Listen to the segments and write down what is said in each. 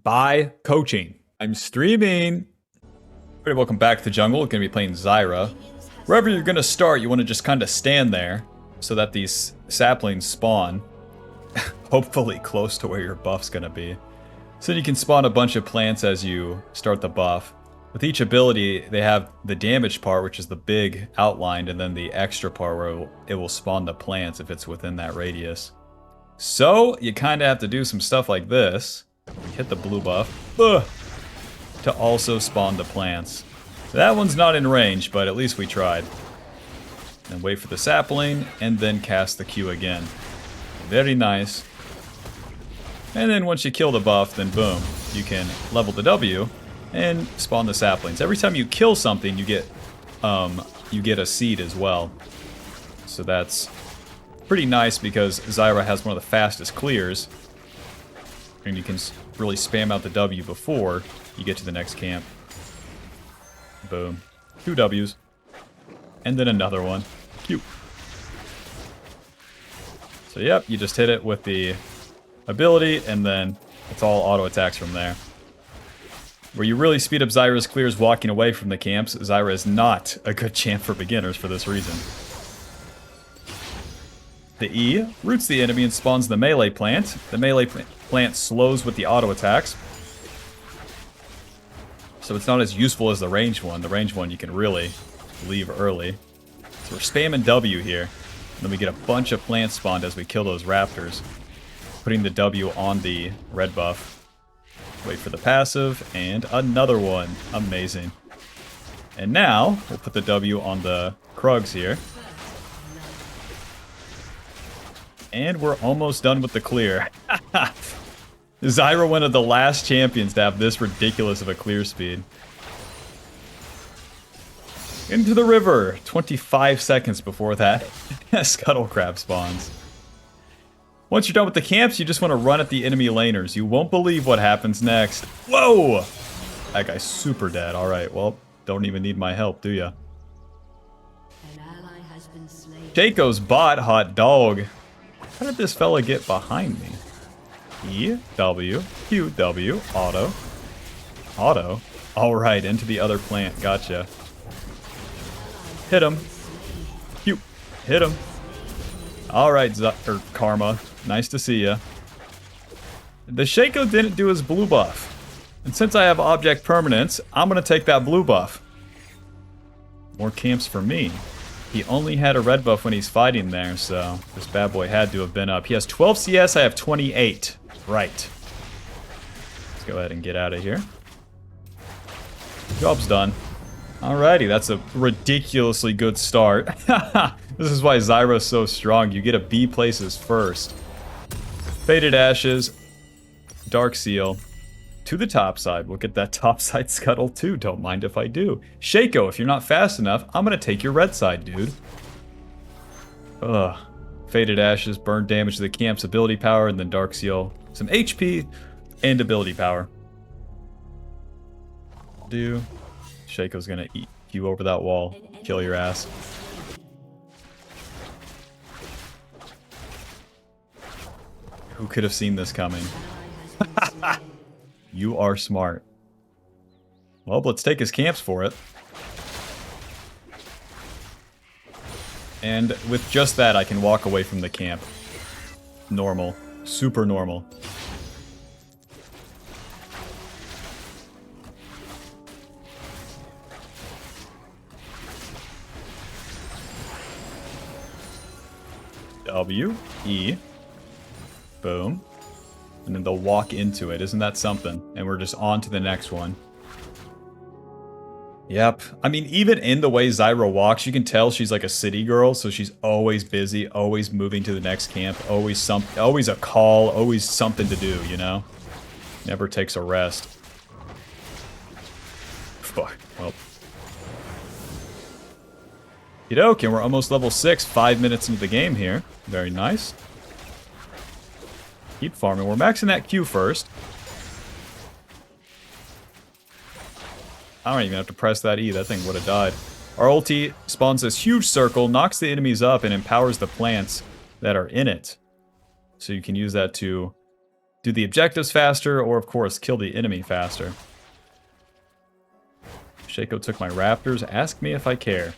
by coaching. I'm streaming. Everybody, welcome back to the jungle. We're going to be playing Zyra. Wherever you're going to start, you want to just kind of stand there so that these saplings spawn. Hopefully close to where your buff's going to be. So you can spawn a bunch of plants as you start the buff. With each ability, they have the damage part, which is the big outlined, and then the extra part where it will spawn the plants if it's within that radius. So you kind of have to do some stuff like this. Hit the blue buff. To also spawn the plants. That one's not in range, but at least we tried. And wait for the sapling, and then cast the Q again. Very nice. And then once you kill the buff, then boom, you can level the W and spawn the saplings. Every time you kill something, you get a seed as well. So that's pretty nice because Zyra has one of the fastest clears. And you can really spam out the W before you get to the next camp. Boom. 2 Ws. And then another one. Cute. So yep, you just hit it with the ability, and then it's all auto attacks from there. Where you really speed up Zyra's clears walking away from the camps, Zyra is not a good champ for beginners for this reason. The E roots the enemy and spawns the melee plant. The melee plant slows with the auto attacks. So it's not as useful as the ranged one. The ranged one you can really leave early. So we're spamming W here. And then we get a bunch of plants spawned as we kill those raptors. Putting the W on the red buff. Wait for the passive, and another one. Amazing. And now, we'll put the W on the Krugs here. And we're almost done with the clear. Zyra, one of the last champions to have this ridiculous of a clear speed. Into the river. 25 seconds before that scuttle crab spawns. Once you're done with the camps, you just want to run at the enemy laners. You won't believe what happens next. Whoa! That guy's super dead. Alright, well, don't even need my help, do ya? Shaco's bot, hot dog. How did this fella get behind me? E, W, Q, W, auto. Auto? Alright, into the other plant. Gotcha. Hit him. Q. Hit him. Alright, Karma. Nice to see ya. The Shaco didn't do his blue buff. And since I have object permanence, I'm gonna take that blue buff. More camps for me. He only had a red buff when he's fighting there, so this bad boy had to have been up. He has 12 CS, I have 28. Right. Let's go ahead and get out of here. Job's done. Alrighty, that's a ridiculously good start. This is why Zyra's so strong. You get a B places first. Faded Ashes. Dark Seal. To the top side. We'll get that top side scuttle too. Don't mind if I do. Shaco, if you're not fast enough, I'm gonna take your red side, dude. Ugh. Faded Ashes, burn damage to the camp's ability power, and then Dark Seal. Some HP and ability power. Shaco's gonna eat you over that wall. Kill your ass. Who could have seen this coming? You are smart. Well, let's take his camps for it. And with just that, I can walk away from the camp. Normal. Super normal. W, E, boom. And then they'll walk into it. Isn't that something? And we're just on to the next one. Yep. I mean, even in the way Zyra walks, you can tell she's like a city girl, so she's always busy, always moving to the next camp, always a call, always something to do, you know? Never takes a rest. Fuck. Well. Okay, we're almost level 6, 5 minutes into the game here. Very nice. Keep farming. We're maxing that Q first. I don't even have to press that E. That thing would have died. Our ulti spawns this huge circle, knocks the enemies up, and empowers the plants that are in it. So you can use that to do the objectives faster, or of course, kill the enemy faster. Shaco took my raptors. Ask me if I care.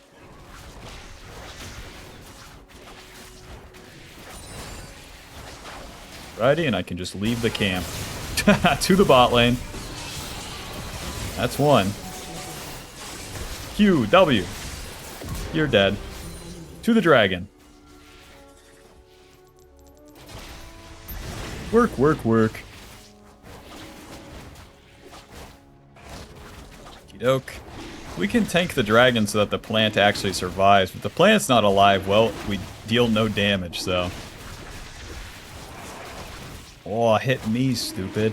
Righty, and I can just leave the camp. To the bot lane. That's one. Q, W. You're dead. To the dragon. Work, work, work. Okey-doke. We can tank the dragon so that the plant actually survives. But the plant's not alive, well, we deal no damage, so... Oh, hit me, stupid.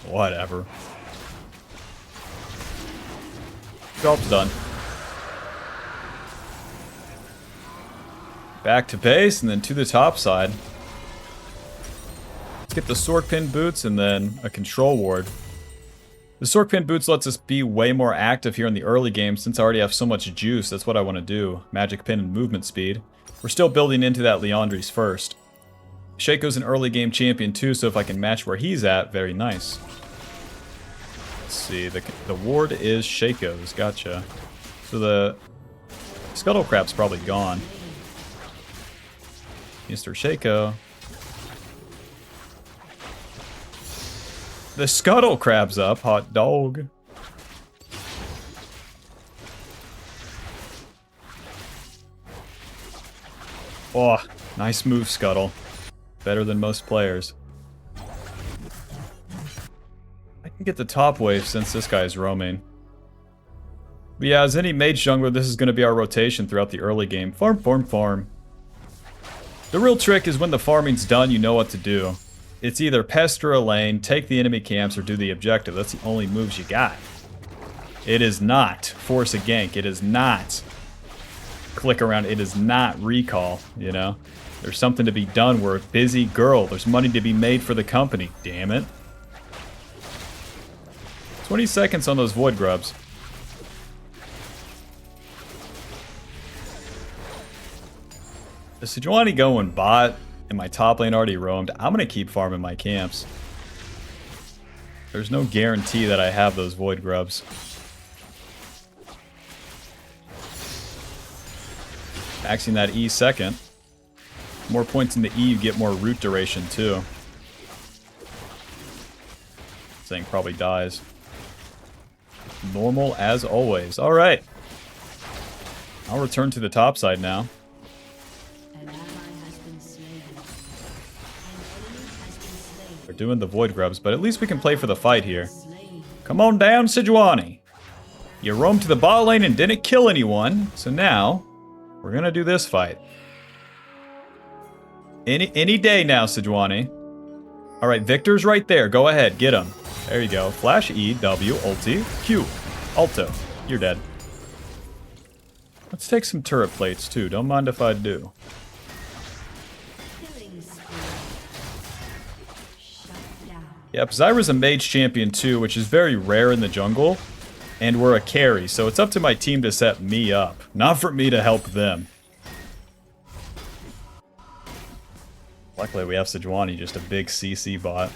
Whatever. Job's done. Back to base, and then to the top side. Let's get the Sorkpin boots, and then a control ward. The Sorkpin boots lets us be way more active here in the early game, since I already have so much juice. That's what I want to do. Magic pin and movement speed. We're still building into that Liandry's first. Shaco's an early game champion too, so if I can match where he's at, very nice. Let's see, the ward is Shaco's, gotcha. So the Scuttle Crab's probably gone. Mr. Shaco. The Scuttle Crab's up, hot dog. Oh, nice move, Scuttle. Better than most players. I can get the top wave since this guy is roaming. But yeah, as any mage jungler, this is going to be our rotation throughout the early game. Farm, farm, farm. The real trick is when the farming's done, you know what to do. It's either pester a lane, take the enemy camps, or do the objective. That's the only moves you got. It is not force a gank. It is not click around. It is not recall, you know? There's something to be done. We're a busy girl. There's money to be made for the company. Damn it. 20 seconds on those void grubs. The Sejuani going bot, and my top lane already roamed. I'm going to keep farming my camps. There's no guarantee that I have those void grubs. Maxing that E second. More points in the E, you get more root duration too. This thing probably dies. Normal as always. Alright. I'll return to the top side now. We're doing the void grubs, but at least we can play for the fight here. Come on down, Sejuani. You roamed to the bot lane and didn't kill anyone, so now we're gonna do this fight. Any day now, Sejuani. Alright, Victor's right there. Go ahead, get him. There you go. Flash E, W, ulti, Q. Alto. You're dead. Let's take some turret plates too. Don't mind if I do. Yep, Zyra's a mage champion too, which is very rare in the jungle. And we're a carry, so it's up to my team to set me up. Not for me to help them. Luckily, we have Sejuani, just a big CC bot.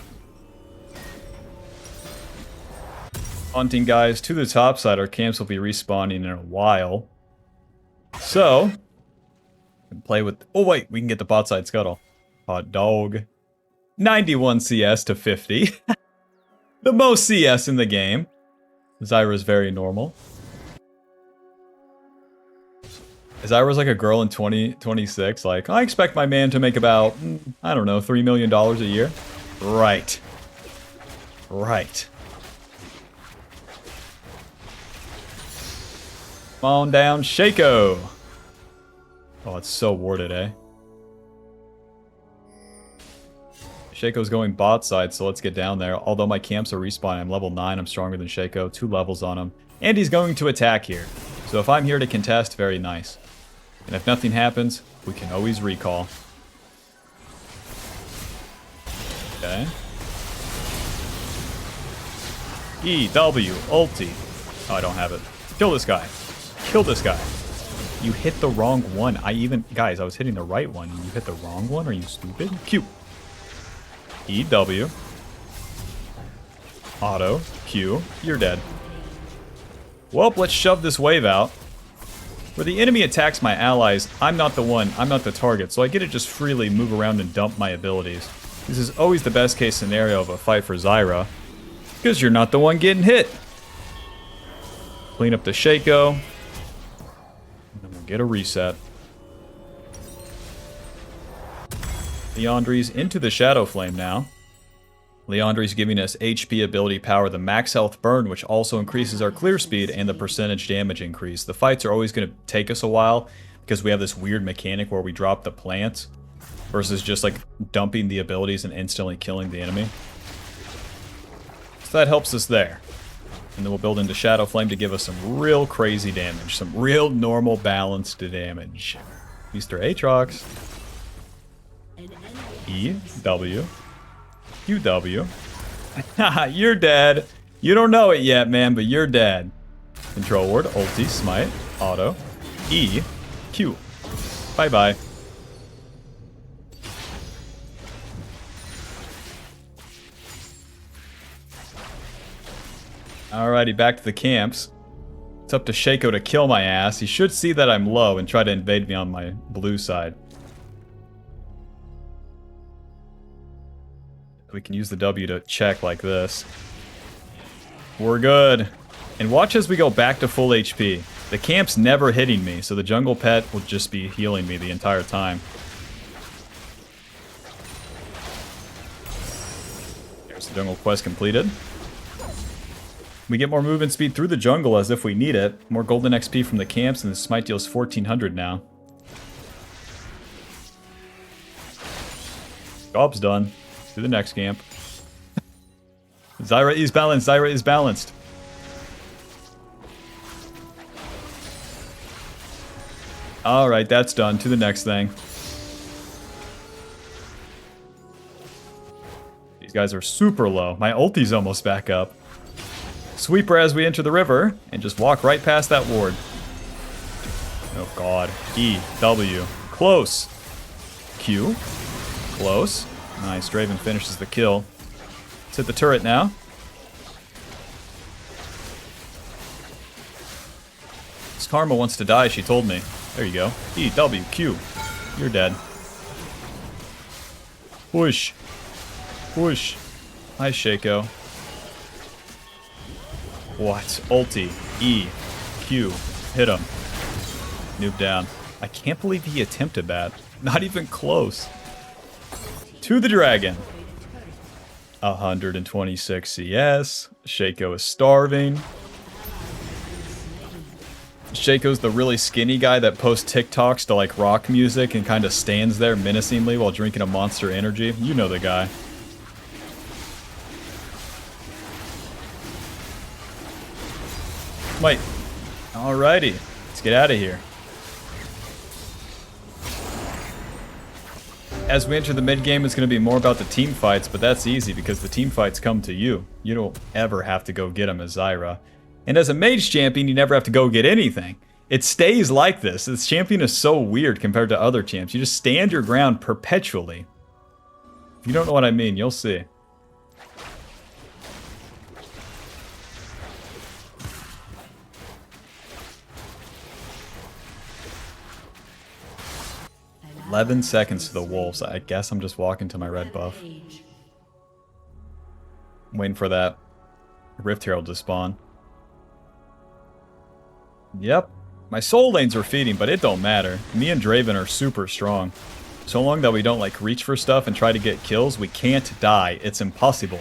Hunting guys to the top side. Our camps will be respawning in a while. So, we can play with... Oh wait, we can get the bot side scuttle. Hot dog. 91 CS to 50. The most CS in the game. Zyra's very normal. Zyra's like a girl in 2026. Like, I expect my man to make about, I don't know, $3 million a year. Right. Right. Come on down, Shaco. Oh, it's so warded, eh? Shaco's going bot side, so let's get down there. Although my camps are respawning, I'm level 9, I'm stronger than Shaco. 2 levels on him. And he's going to attack here. So if I'm here to contest, very nice. And if nothing happens, we can always recall. Okay. E, W, ulti. Oh, I don't have it. Kill this guy. Kill this guy. You hit the wrong one. Guys, I was hitting the right one. You hit the wrong one? Are you stupid? Q. E, W. Auto. Q. You're dead. Well, let's shove this wave out. Where the enemy attacks my allies, I'm not the target, so I get to just freely move around and dump my abilities. This is always the best case scenario of a fight for Zyra, because you're not the one getting hit. Clean up the Shaco, and then we'll get a reset. Liandry's into the Shadow Flame now. Liandry's giving us HP, ability, power, the max health burn, which also increases our clear speed and the percentage damage increase. The fights are always going to take us a while because we have this weird mechanic where we drop the plants versus just like dumping the abilities and instantly killing the enemy. So that helps us there. And then we'll build into Shadow Flame to give us some real crazy damage, some real normal balanced damage. Easter Aatrox. E, W. QW. Haha, you're dead. You don't know it yet, man, but you're dead. Control word, ulti, smite, auto, E, Q. Bye-bye. Alrighty, back to the camps. It's up to Shaco to kill my ass. He should see that I'm low and try to invade me on my blue side. We can use the W to check like this. We're good. And watch as we go back to full HP. The camp's never hitting me, so the jungle pet will just be healing me the entire time. There's the jungle quest completed. We get more movement speed through the jungle as if we need it. More golden XP from the camps, and the smite deals 1400 now. Job's done. To the next camp. Zyra is balanced. Zyra is balanced. Alright, that's done. To the next thing. These guys are super low. My ulti's almost back up. Sweeper as we enter the river, and just walk right past that ward. Oh god. E, W. Close. Q. Close. Nice, Draven finishes the kill. Let's hit the turret now. This Karma wants to die, she told me. There you go. E, W, Q. You're dead. Push. Push. Hi, Shaco. What? Ulti. E. Q. Hit him. Noob down. I can't believe he attempted that. Not even close. To the dragon. 126 CS. Shaco is starving. Shaco's the really skinny guy that posts TikToks to like rock music and kind of stands there menacingly while drinking a Monster Energy. You know the guy. Wait. Alrighty. Let's get out of here. As we enter the mid game, it's going to be more about the team fights, but that's easy because the team fights come to you. You don't ever have to go get them as Zyra. And as a mage champion, you never have to go get anything. It stays like this. This champion is so weird compared to other champs. You just stand your ground perpetually. If you don't know what I mean, you'll see. "11 seconds to the wolves." I guess I'm just walking to my red buff. Waiting for that Rift Herald to spawn. Yep. My soul lanes are feeding, but it don't matter. Me and Draven are super strong. So long that we don't like reach for stuff and try to get kills, we can't die. It's impossible.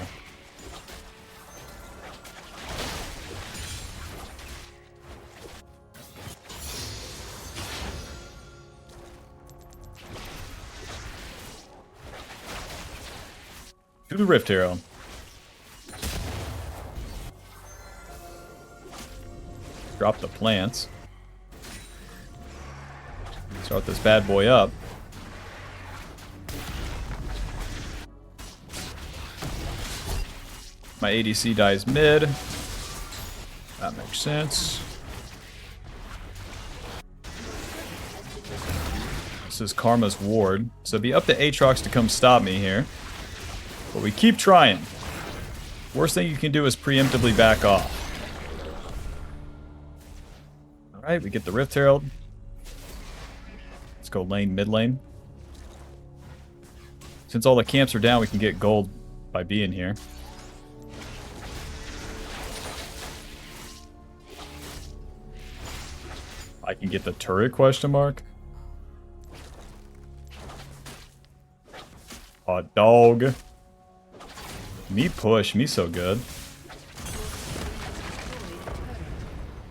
To the Rift Herald. Drop the plants. Start this bad boy up. My ADC dies mid. That makes sense. This is Karma's ward. So it'd be up to Aatrox to come stop me here. But we keep trying. Worst thing you can do is preemptively back off. Alright, we get the Rift Herald. Let's go lane, mid lane. Since all the camps are down, we can get gold by being here. I can get the turret, question mark. Oh, dog. Me push, me so good.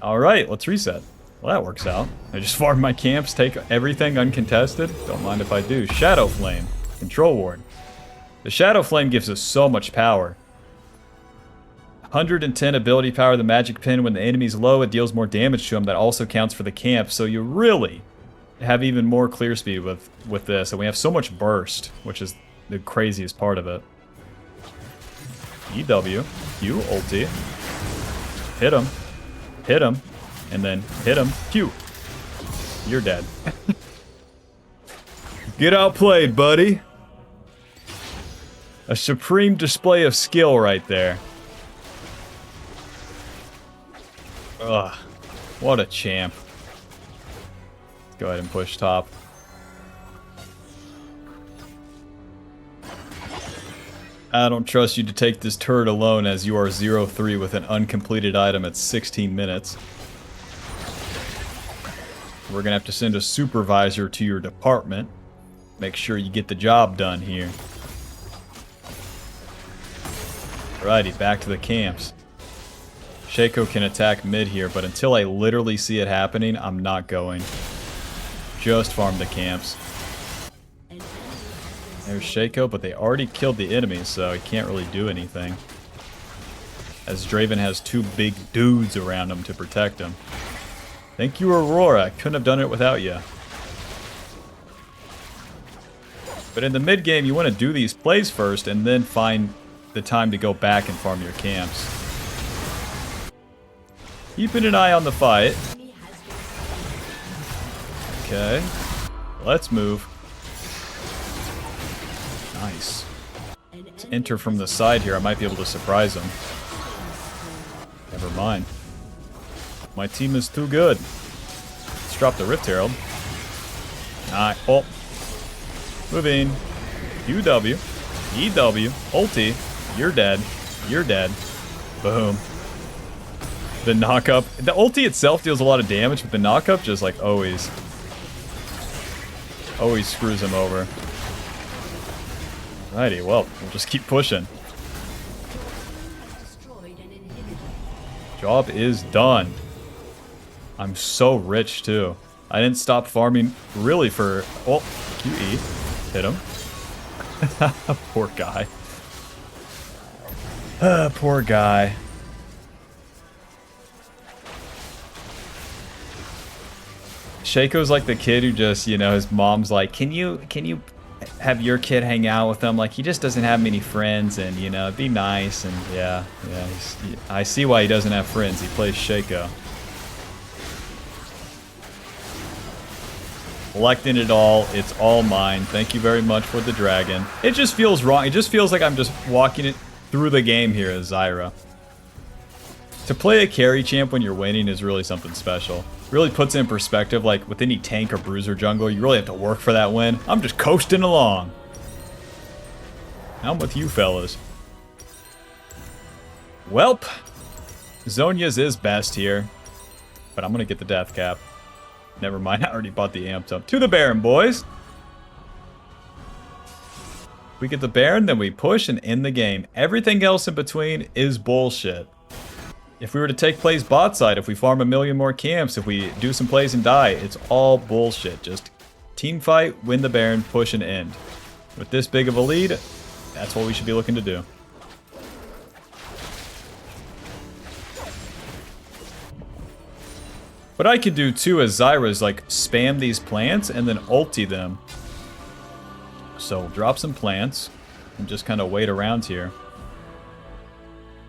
Alright, let's reset. Well, that works out. I just farm my camps, take everything uncontested. Don't mind if I do. Shadow Flame. Control Ward. The Shadow Flame gives us so much power. 110 ability power, the magic pin. When the enemy's low, it deals more damage to him. That also counts for the camp. So you really have even more clear speed with this. And we have so much burst, which is the craziest part of it. EW, Q, ulti. Hit him. Hit him. And then hit him. Q. You're dead. Get outplayed, buddy. A supreme display of skill right there. Ugh. What a champ. Let's go ahead and push top. I don't trust you to take this turret alone, as you are 0-3 with an uncompleted item at 16 minutes. We're gonna have to send a supervisor to your department. Make sure you get the job done here. Alrighty, back to the camps. Shaco can attack mid here, but until I literally see it happening, I'm not going. Just farm the camps. There's Shaco, but they already killed the enemies, so he can't really do anything. As Draven has two big dudes around him to protect him. Thank you, Aurora. I couldn't have done it without you. But in the mid game, you want to do these plays first, and then find the time to go back and farm your camps. Keeping an eye on the fight. Okay. Let's move. Nice. Let's enter from the side here. I might be able to surprise him. Never mind. My team is too good. Let's drop the Rift Herald. Alright. Oh. Moving. UW. EW. Ulti. You're dead. You're dead. Boom. The knock-up. The ulti itself deals a lot of damage, but the knock-up just like always screws him over. Alrighty, well, we'll just keep pushing. Job is done. I'm so rich too. I didn't stop farming really for... Oh, QE. Hit him. Poor guy. Poor guy. Shaco's like the kid who just, you know, his mom's like, can you have your kid hang out with him? Like, he just doesn't have many friends, and, you know, be nice. And yeah, I see why he doesn't have friends. He plays Shaco. Collecting it all. It's all mine. Thank you very much for the dragon. It just feels wrong. It just feels like I'm just walking it through the game here as Zyra. To play a carry champ when you're winning is really something special. Really puts it in perspective, like with any tank or bruiser jungler, you really have to work for that win. I'm just coasting along. I'm with you fellas. Welp. Zhonya's is best here, but I'm gonna get the death cap. Never mind, I already bought the amped up. To the Baron, boys! We get the Baron, then we push and end the game. Everything else in between is bullshit. If we were to take plays bot side, if we farm a million more camps, if we do some plays and die, it's all bullshit. Just team fight, win the Baron, push and end. With this big of a lead, that's what we should be looking to do. What I could do too as Zyra is like spam these plants and then ulti them. So drop some plants and just kind of wait around here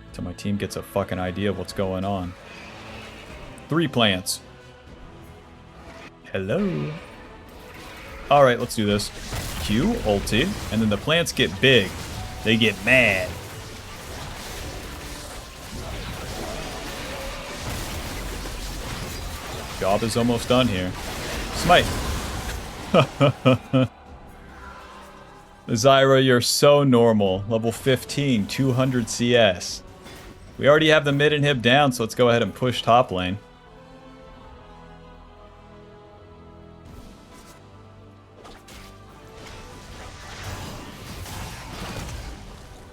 until my team gets a fucking idea of what's going on. 3 plants. Hello. Alright, let's do this. Q, ulti, and then the plants get big. They get mad. Job is almost done here. Smite. Zyra, you're so normal. Level 15, 200 CS. We already have the mid inhib down, so let's go ahead and push top lane.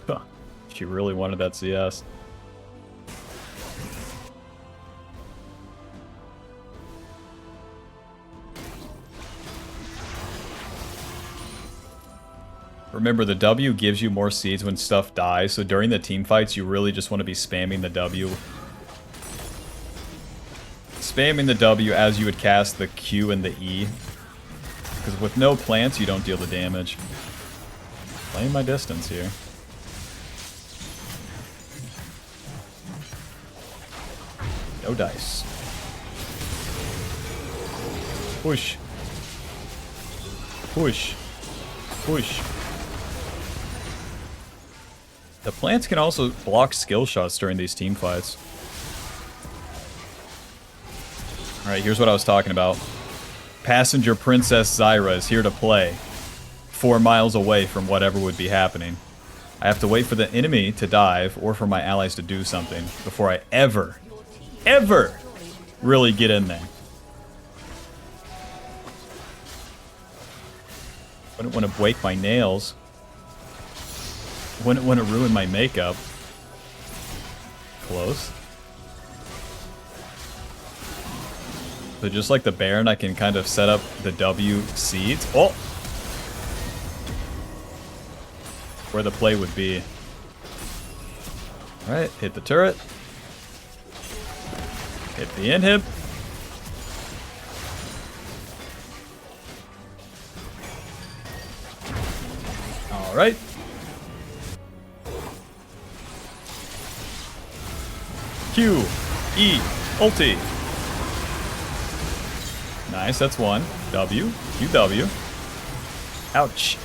Huh. She really wanted that CS. Remember, the W gives you more seeds when stuff dies, so during the team fights, you really just want to be spamming the W. Spamming the W as you would cast the Q and the E. Because with no plants, you don't deal the damage. Playing my distance here. No dice. Push. Push. Push. The plants can also block skill shots during these team fights. Alright, here's what I was talking about. Passenger Princess Zyra is here to play. 4 miles away from whatever would be happening. I have to wait for the enemy to dive or for my allies to do something before I ever really get in there. Wouldn't want to break my nails. Wouldn't want to ruin my makeup. Close. So just like the Baron, I can kind of set up the W seeds. Oh! Where the play would be. Alright, hit the turret. Hit the inhib. Alright. Q, E, ulti. Nice, that's one. W, Q, W. Ouch.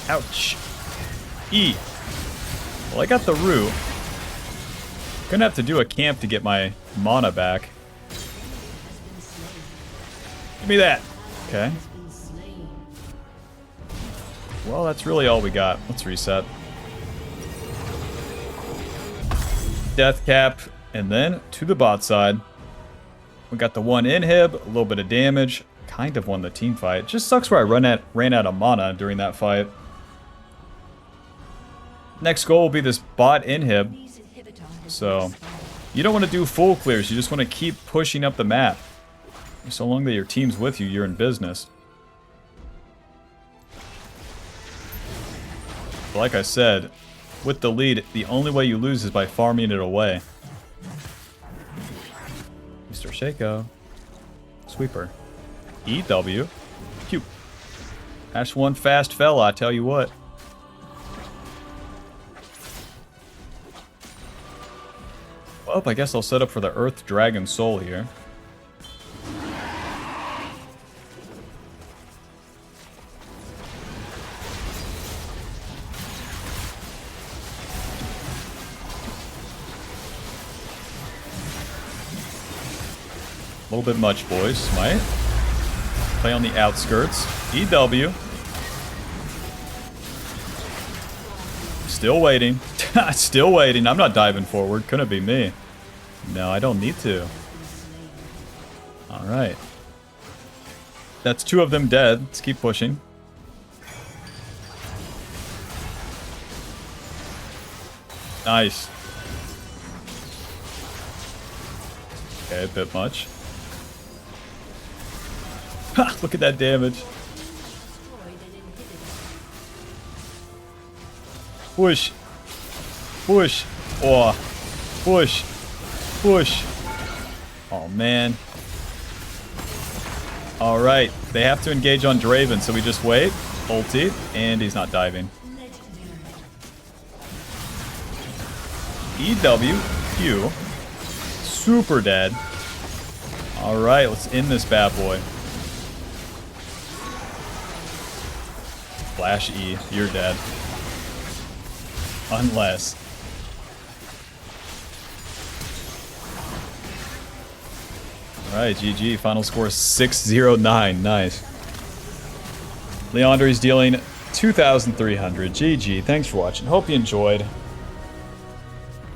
Ouch. E. Well, I got the root. Gonna have to do a camp to get my mana back. Give me that. Okay. Well, that's really all we got. Let's reset. Death cap, and then to the bot side. We got the one inhib, a little bit of damage. Kind of won the team fight. Just sucks where I ran out of mana during that fight. Next goal will be this bot inhib. So, you don't want to do full clears. You just want to keep pushing up the map. So long that your team's with you, you're in business. But like I said, with the lead, the only way you lose is by farming it away. Mr. Shaco. Sweeper. EW. Q. That's one fast fella, I tell you what. Well, I guess I'll set up for the Earth Dragon Soul here. A little bit much, boys. Smite. Play on the outskirts. EW. Still waiting. Still waiting. I'm not diving forward. Couldn't be me. No, I don't need to. Alright. That's 2 of them dead. Let's keep pushing. Nice. Okay, a bit much. Ha! Look at that damage. Push. Push. Oh. Push. Push. Oh, man. Alright. They have to engage on Draven, so we just wait. Ulti. And he's not diving. EW. Q. Super dead. Alright, let's end this bad boy. Flash E. You're dead. Unless. Alright, GG. Final score 609. Nice. Liandry's dealing 2,300. GG. Thanks for watching. Hope you enjoyed.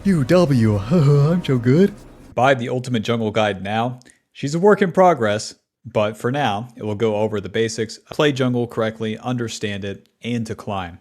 UW. I'm so good. Buy the Ultimate Jungle Guide now. She's a work in progress, but for now, it will go over the basics, play jungle correctly, understand it, and to climb.